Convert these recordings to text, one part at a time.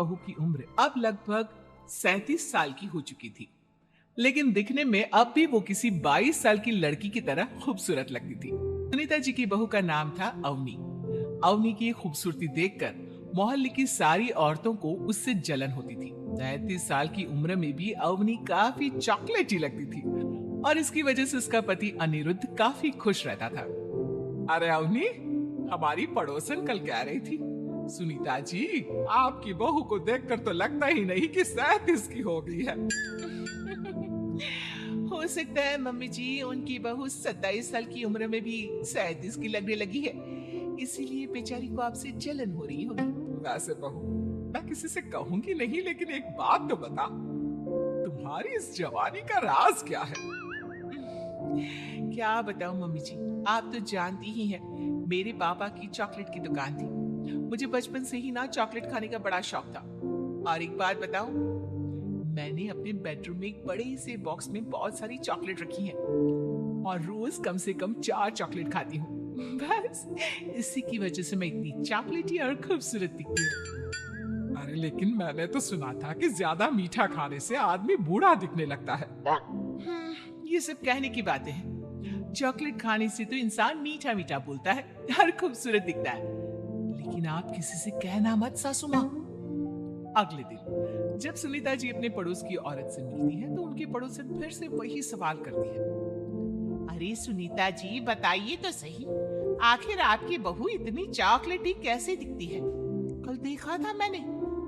बहू की उम्र अब लगभग 37 साल की हो चुकी थी, लेकिन दिखने में अब भी वो किसी 22 साल की लड़की की तरह खूबसूरत लगती थी। सुनीता जी की बहू का नाम था अवनी। अवनी की खूबसूरती देखकर मोहल्ले की सारी औरतों को उससे जलन होती थी। 33 साल की उम्र में भी अवनी काफी चॉकलेटी लगती थी और इसकी वजह से उसका पति अनिरुद्ध काफी खुश रहता था। अरे अवनी, हमारी पड़ोसन कल कह रही थी, सुनीता जी आपकी बहू को देखकर तो लगता ही नहीं कि 37 की हो गई है। हो सकता है मम्मी जी उनकी बहू 27 साल की उम्र में भी 37 की लगने लगी है, इसीलिए बेचारी को आपसे जलन हो रही होगी। वैसे बहू मैं किसी से कहूंगी नहीं, लेकिन एक बात तो बता, तुम्हारी इस जवानी का राज क्या है? क्या बताऊं मम्मी जी, आप तो जानती ही हैं, मेरे पापा की चॉकलेट की दुकान थी। मुझे बचपन से ही ना चॉकलेट खाने का बड़ा शौक था। और एक बात बताऊं, मैंने अपने बेडरूम में एक बड़े से बॉक्स में बहुत सारी चॉकलेट रखी है और रोज कम से कम 4 चॉकलेट खाती हूँ। बस इसी की वजह से मैं इतनी चॉकलेटी और खूबसूरत दिखती हूँ। अरे लेकिन मैंने तो सुना था कि ज्यादा मीठा खाने से आदमी बूढ़ा दिखने लगता है। ये सब कहने की बातें हैं। चॉकलेट खाने से तो इंसान मीठा मीठा बोलता है और खूबसूरत दिखता है, लेकिन आप किसी से कहना मत सासू माँ। अगले दिन जब सुनीता जी अपने पड़ोस की औरत से मिलती है तो उनकी पड़ोसन फिर से वही सवाल करती है। अरे सुनीता जी बताइए तो सही, आखिर आपकी बहू इतनी चॉकलेटी कैसे दिखती है? कल देखा था मैंने,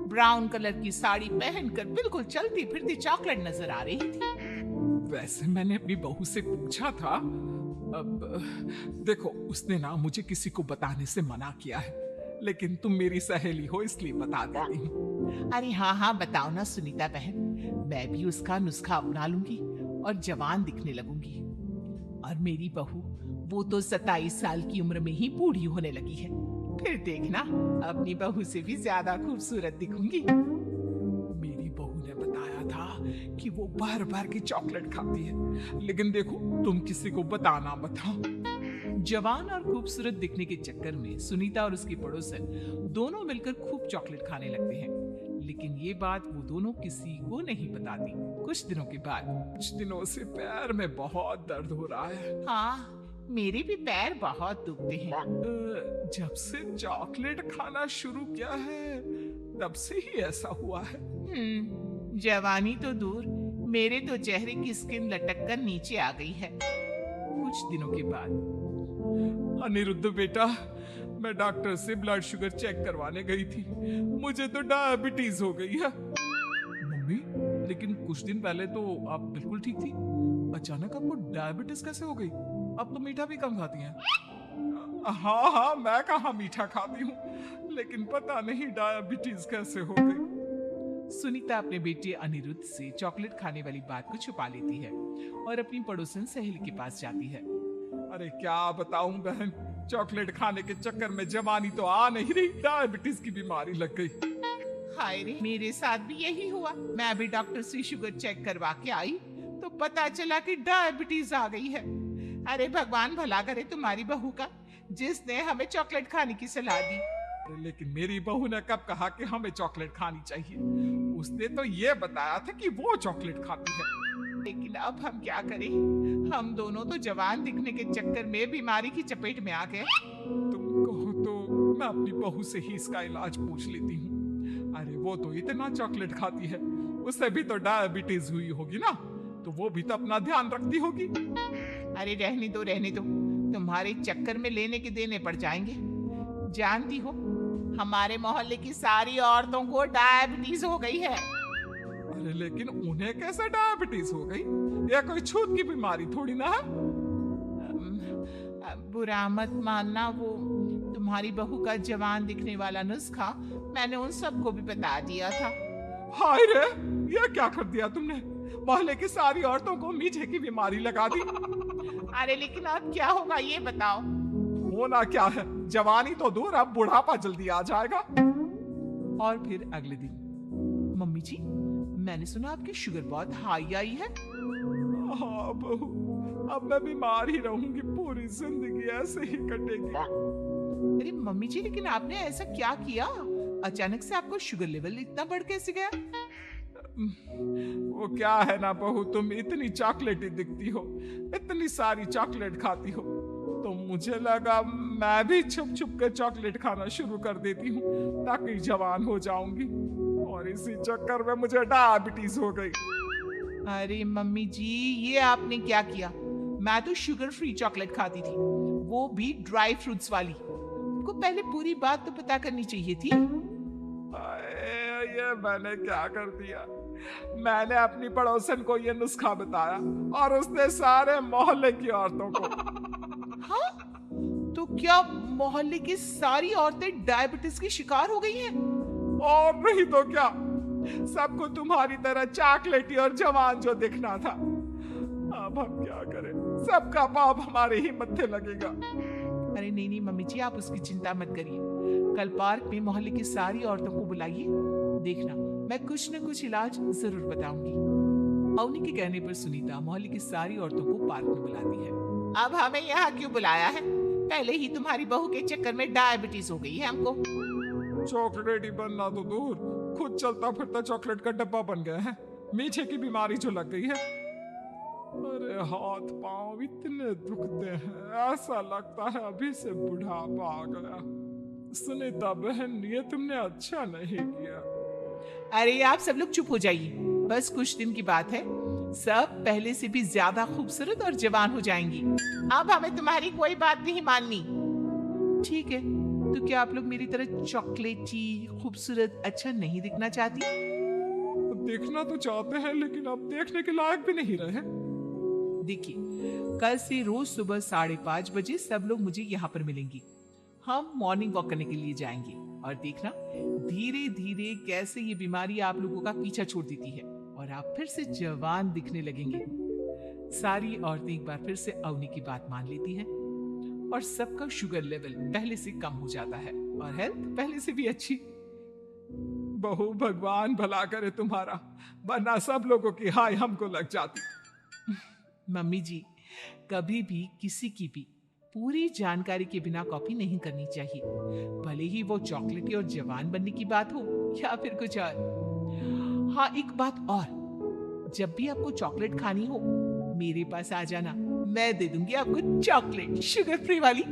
ब्राउन कलर की साड़ी पहनकर बिल्कुल चलती फिरती चॉकलेट नजर आ रही थी। वैसे मैंने अपनी बहू से पूछा था, अब देखो उसने ना मुझे किसी को बताने से मना किया है, लेकिन तुम मेरी सहेली हो इसलिए बता देती हूँ। अरे हाँ हाँ बताओ ना सुनीता बहन, मैं भी उसका नुस्खा अपना लूंगी और जवान दिखने लगूंगी। और मेरी बहू वो तो 27 साल की उम्र में ही बूढ़ी होने लगी है, फिर देखना अपनी बहू से भी ज्यादा खूबसूरत दिखूंगी। मेरी बहू ने बताया था कि वो भर भर की चॉकलेट खाती है, लेकिन देखो तुम किसी को बताना मत। जवान और खूबसूरत दिखने के चक्कर में सुनीता और उसकी पड़ोसन दोनों मिलकर खूब चॉकलेट खाने लगते हैं, लेकिन ये बात वो दोनों किसी को नहीं बताती। कुछ दिनों के बाद, कुछ दिनों से पैर में बहुत दर्द हो रहा है। हाँ मेरे भी पैर बहुत दुखते हैं। जब से चॉकलेट खाना शुरू किया है तब से ही ऐसा हुआ है। जवानी तो दूर, मेरे तो चेहरे की स्किन लटक कर नीचे आ गई है। कुछ दिनों के बाद, अनिरुद्ध बेटा, मैं डॉक्टर से ब्लड शुगर चेक करवाने गई थी, मुझे तो डायबिटीज हो गई है। मम्मी, लेकिन कुछ दिन पहले तो आप बिल्कुल ठीक थी, अचानक आपको डायबिटीज कैसे हो गई? आप तो मीठा भी कम खाती हैं। हाँ हाँ मैं कहाँ मीठा खाती हूँ, लेकिन पता नहीं डायबिटीज कैसे हो गई। सुनीता अपने बेटे अनिरुद्ध से चॉकलेट खाने वाली बात को छुपा लेती है और अपनी पड़ोसन सहेली के पास जाती है। अरे क्या बताऊं बहन, चॉकलेट खाने के चक्कर में जवानी तो आ नहीं रही, डायबिटीज की बीमारी लग गई। हाय रे, मेरे साथ भी यही हुआ। मैं भी डॉक्टर से शुगर चेक करवा के आई तो पता चला कि डायबिटीज आ गई है। अरे भगवान भला करे तुम्हारी बहू का, जिसने हमें चॉकलेट खाने की सलाह दी। लेकिन मेरी बहू ने कब कहा कि हमें चॉकलेट खानी चाहिए? उसने तो ये बताया था कि वो चॉकलेट खाती है। लेकिन अब हम क्या करें, हम दोनों तो जवान दिखने के चक्कर में बीमारी की चपेट में आ गए। तुम कहो तो मैं अपनी बहू से ही इसका इलाज पूछ लेती हूँ। अरे वो तो इतना चॉकलेट खाती है, उसे भी तो डायबिटीज हुई होगी ना, तो वो भी तो अपना ध्यान रखती होगी। अरे रहने दो रहने दो, तुम्हारे चक्कर में लेने के देने पड़ जाएंगे। जानती हो हमारे मोहल्ले की सारी औरतों को डायबिटीज हो गई है। अरे लेकिन उन्हें कैसे डायबिटीज हो गई? यह कोई छूत की बीमारी थोड़ी ना है। बुरा मत मानना, वो तुम्हारी बहू का जवान दिखने वाला नुस्खा मैंने उन सबको भी बता दिया था। हाय रे, ये क्या कर दिया तुमने? मोहल्ले की सारी औरतों को मीठे की बीमारी लगा दी। अरे लेकिन अब क्या होगा ये बताओ। होना क्या है, जवानी तो दूर, अब बुढ़ापा जल्दी आ जाएगा। और फिर अगले दिन, मम्मी जी मैंने सुना आपकी शुगर बहुत हाई आई है। हाँ बहू, अब मैं बीमार ही रहूंगी, पूरी जिंदगी ऐसे ही कटेगी। अरे मम्मी जी, लेकिन आपने ऐसा क्या किया? अचानक से आपको शुगर लेवल इतना बढ़ कैसे गया? वो क्या है ना बहू, तुम इतनी चॉकलेटी दिखती हो, इतनी सारी चॉकलेट खाती हो, तो मुझे लगा मैं भी छुप छुप के चॉकलेट खाना शुरू कर देती हूँ ताकि जवान हो जाऊंगी, और इसी चक्कर में मुझे डायबिटीज हो गई। अरे मम्मी जी, ये आपने क्या किया? मैं तो शुगर फ्री चॉकलेट खाती थी, वो भी ड्राई फ्रूट्स वाली। को पहले पूरी बात तो पता करनी चाहिए थी। ये मैंने क्या कर दिया? मैंने अपनी पड़ोसन को ये नुस्खा बताया और उसने सारे मोहल्ले की औरतों को। हाँ? तो क्या मोहल्ले की सारी औरतें डायबिटीज की शिकार हो गई हैं? और नहीं तो क्या, सबको तुम्हारी तरह चॉकलेटी और जवान जो दिखना था। अब हम क्या करें, सबका पाप हमारे ही मत्थे लगेगा। अरे नहीं नहीं मम्मी जी, आप उसकी चिंता मत करिए। कल पार्क में मोहल्ले की सारी औरतों को बुलाइए, देखना मैं कुछ न कुछ इलाज जरूर बताऊंगी। अवनी के कहने पर सुनीता मोहल्ले की सारी औरतों को पार्क में बुलाती है। अब हमें यहाँ क्यों बुलाया है? पहले ही तुम्हारी बहू के चक्कर में डायबिटीज हो गई है हमको। चॉकलेट ही बनना तो दूर, खुद चलता फिरता चॉकलेट का डब्बा बन गया है। मीठे की बीमारी जो लग गई है। अरे हाथ पांव इतने दुखते हैं, ऐसा लगता है अभी से बुढ़ापा आ गया। सुनीता बहन, ये तुमने अच्छा नहीं किया। अरे आप सब लोग चुप हो जाइए, बस कुछ दिन की बात है, सब पहले से भी ज्यादा खूबसूरत और जवान हो जाएंगी। अब हमें तुम्हारी कोई बात नहीं माननी। ठीक है, तो क्या आप लोग मेरी तरह चॉकलेटी, खूबसूरत, अच्छा नहीं दिखना चाहती? देखना तो चाहते हैं, लेकिन अब देखने के लायक भी नहीं रहे। देखिए, कल से रोज सुबह 5:30 बजे सब लोग मुझे यहाँ पर मिलेंगे। हम मॉर्निंग वॉक करने के लिए जाएंगे और देखना धीरे धीरे कैसे ये बीमारी आप लोगों का पीछा छोड़ देती है और आप फिर से जवान दिखने लगेंगे। सारी औरतें एक बार फिर से अवनी की बात मान लेती हैं और सबका शुगर लेवल पहले से कम हो जाता है और हेल्थ पहले से भी अच्छी। बहू, भगवान भला करे तुम्हारा, वरना सब लोगों की हाय हमको लग जाती। मम्मी जी, कभी भी किसी की भी पूरी जानकारी के बिना कॉपी नहीं करनी चाहिए, भले ही वो चॉकलेटी और जवान बनने की बात हो या फिर कुछ और। हाँ, एक बात और, जब भी आपको चॉकलेट खानी हो मेरे पास आ जाना, मैं दे दूंगी आपको चॉकलेट शुगर फ्री वाली।